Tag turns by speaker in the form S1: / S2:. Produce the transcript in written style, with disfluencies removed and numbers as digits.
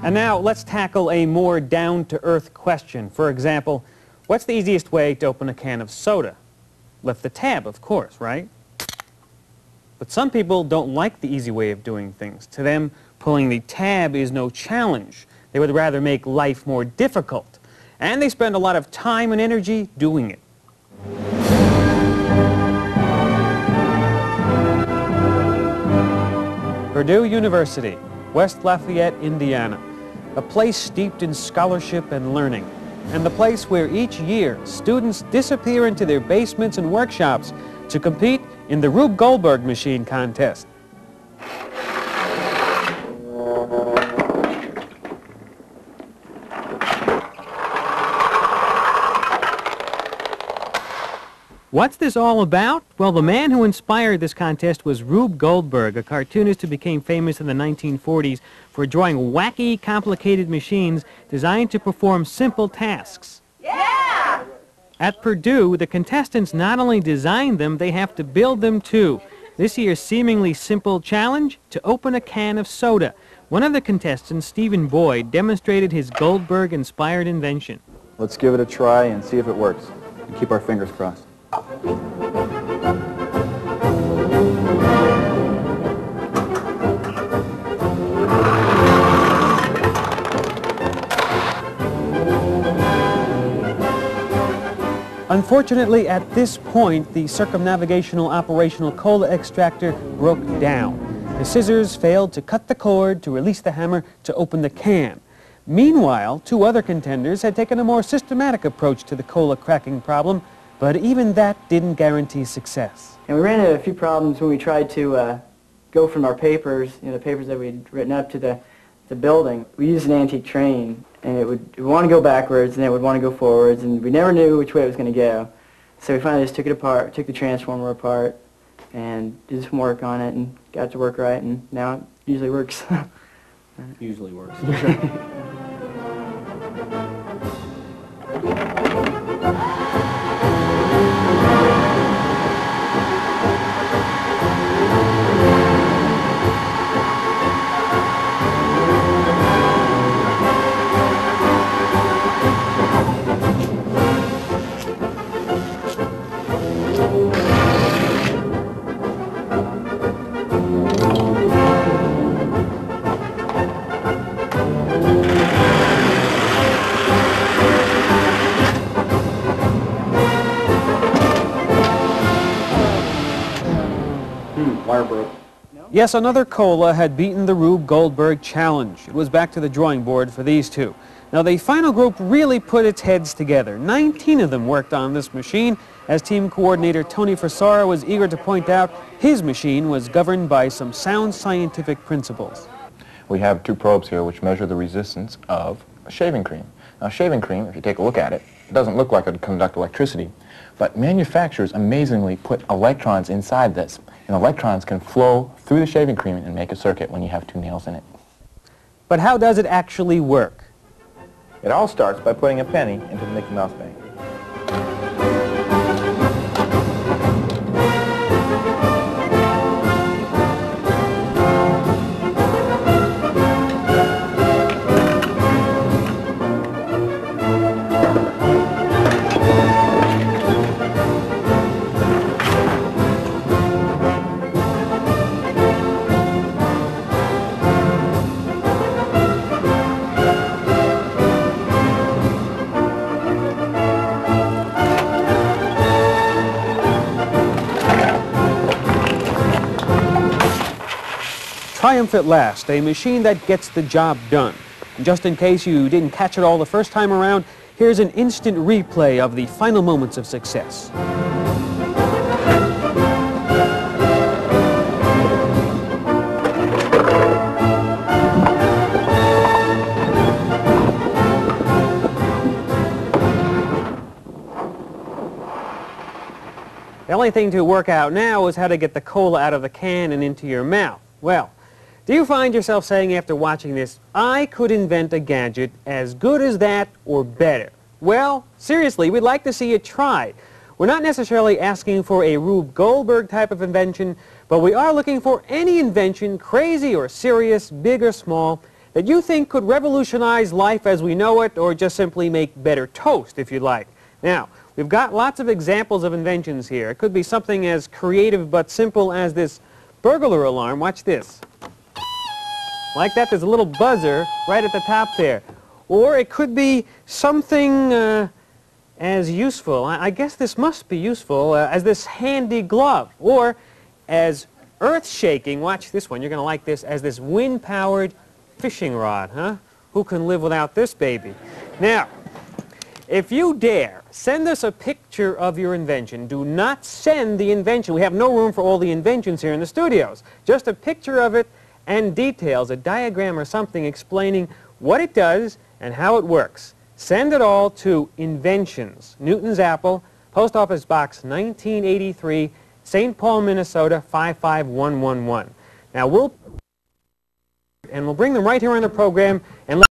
S1: And now let's tackle a more down-to-earth question. For example, what's the easiest way to open a can of soda? Lift the tab, of course, right? But some people don't like the easy way of doing things. To them, pulling the tab is no challenge. They would rather make life more difficult. And they spend a lot of time and energy doing it. Purdue University, West Lafayette, Indiana. A place steeped in scholarship and learning. And the place where each year students disappear into their basements and workshops to compete in the Rube Goldberg machine contest. What's this all about? Well, the man who inspired this contest was Rube Goldberg, a cartoonist who became famous in the 1940s for drawing wacky, complicated machines designed to perform simple tasks. Yeah! At Purdue, the contestants not only design them, they have to build them too. This year's seemingly simple challenge? To open a can of soda. One of the contestants, Stephen Boyd, demonstrated his Goldberg-inspired invention.
S2: Let's give it a try and see if it works. And keep our fingers crossed.
S1: Unfortunately, at this point, the circumnavigational operational cola extractor broke down. The scissors failed to cut the cord, to release the hammer, to open the can. Meanwhile, two other contenders had taken a more systematic approach to the cola cracking problem, but even that didn't guarantee success.
S3: And we ran into a few problems when we tried to go from our papers, the papers that we'd written up to the building. We used an antique train, and it would want to go backwards, and it would want to go forwards, and we never knew which way it was going to go. So we finally just took it apart, took the transformer apart, and did some work on it, and got it to work right, and now it usually works.
S1: Usually works.
S2: Wire broke.
S1: Yes, another cola had beaten the Rube Goldberg challenge. It was back to the drawing board for these two. Now, the final group really put its heads together. 19 of them worked on this machine. As team coordinator Tony Frisara was eager to point out, his machine was governed by some sound scientific principles.
S4: We have two probes here which measure the resistance of shaving cream. Now, shaving cream, if you take a look at it, it doesn't look like it would conduct electricity, but manufacturers amazingly put electrons inside this, and electrons can flow through the shaving cream and make a circuit when you have two nails in it.
S1: But how does it actually work?
S4: It all starts by putting a penny into the Mickey Mouse bank.
S1: Triumph at last, a machine that gets the job done. And just in case you didn't catch it all the first time around, here's an instant replay of the final moments of success. The only thing to work out now is how to get the cola out of the can and into your mouth. Well, do you find yourself saying after watching this, I could invent a gadget as good as that or better? Well, seriously, we'd like to see you try. We're not necessarily asking for a Rube Goldberg type of invention, but we are looking for any invention, crazy or serious, big or small, that you think could revolutionize life as we know it, or just simply make better toast, if you like. Now, we've got lots of examples of inventions here. It could be something as creative but simple as this burglar alarm. Watch this. Like that, there's a little buzzer right at the top there. Or it could be something as useful, I guess this must be useful, as this handy glove. Or as earth-shaking, watch this one, you're going to like this, as this wind-powered fishing rod, huh? Who can live without this baby? Now, if you dare, send us a picture of your invention. Do not send the invention. We have no room for all the inventions here in the studios. Just a picture of it and details, a diagram or something explaining what it does and how it works. Send it all to Inventions, Newton's Apple, Post Office Box 1983, St. Paul, Minnesota 55111. Now we'll bring them right here on the program and let